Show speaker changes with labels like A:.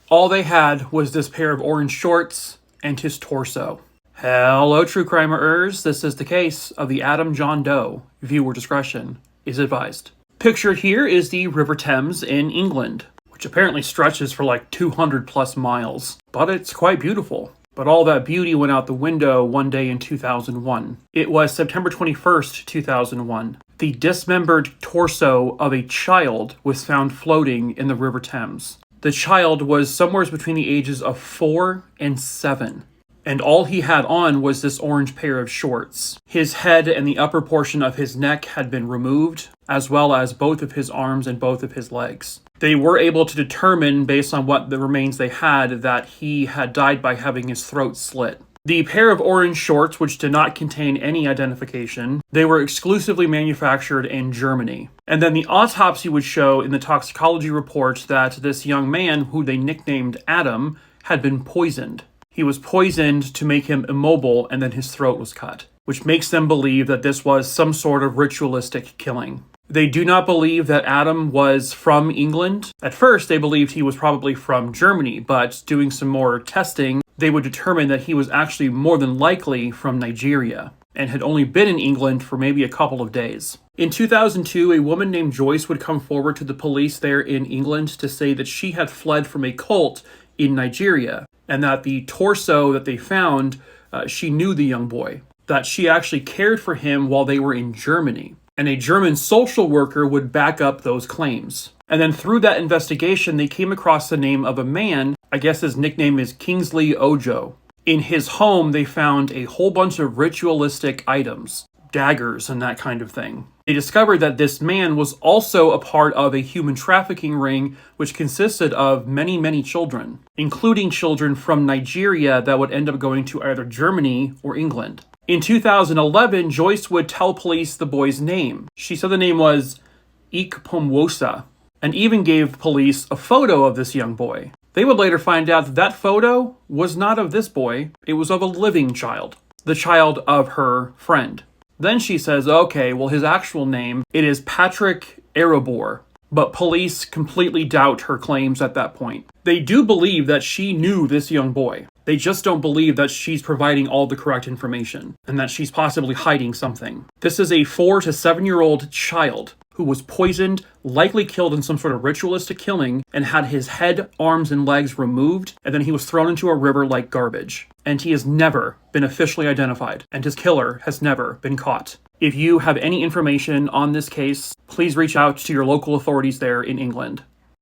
A: All they had was this pair of orange shorts and his torso. Hello, true crimerers. This is the case of the John Doe. Viewer discretion is advised. Pictured here is the River Thames in England, which apparently stretches for like 200 plus miles, but it's quite beautiful. But all that beauty went out the window one day in 2001. It was September 21st, 2001. The dismembered torso of a child was found floating in the River Thames. The child was somewhere between the ages of 4 and 7. And all he had on was this orange pair of shorts. His head and the upper portion of his neck had been removed, as well as both of his arms and both of his legs. They were able to determine, based on what the remains they had, that he had died by having his throat slit. The pair of orange shorts, which did not contain any identification, they were exclusively manufactured in Germany. And then the autopsy would show in the toxicology report that this young man, who they nicknamed Adam, had been poisoned. He was poisoned to make him immobile, and then his throat was cut, which makes them believe that this was some sort of ritualistic killing. They do not believe that Adam was from England. At first, they believed he was probably from Germany, but doing some more testing, they would determine that he was actually more than likely from Nigeria and had only been in England for maybe a couple of days. In 2002, a woman named Joyce would come forward to the police there in England to say that she had fled from a cult in Nigeria, and that the torso that they found, she knew the young boy, that she actually cared for him while they were in Germany. And a German social worker would back up those claims. And then through that investigation, they came across the name of a man, I guess his nickname is Kingsley Ojo. In his home, they found a whole bunch of ritualistic items, daggers and that kind of thing. They discovered that this man was also a part of a human trafficking ring which consisted of many, many children, including children from Nigeria that would end up going to either Germany or England. In 2011, Joyce would tell police the boy's name. She said the name was Ikpomwosa, and even gave police a photo of this young boy. They would later find out that that photo was not of this boy, it was of a living child, the child of her friend. Then she says, okay, well, his actual name, it is Patrick Erebor. But police completely doubt her claims at that point. They do believe that she knew this young boy. They just don't believe that she's providing all the correct information and that she's possibly hiding something. This is a 4 to 7-year-old child who was poisoned, likely killed in some sort of ritualistic killing, and had his head, arms, and legs removed, and then he was thrown into a river like garbage. And he has never been officially identified, and his killer has never been caught. If you have any information on this case, please reach out to your local authorities there in England.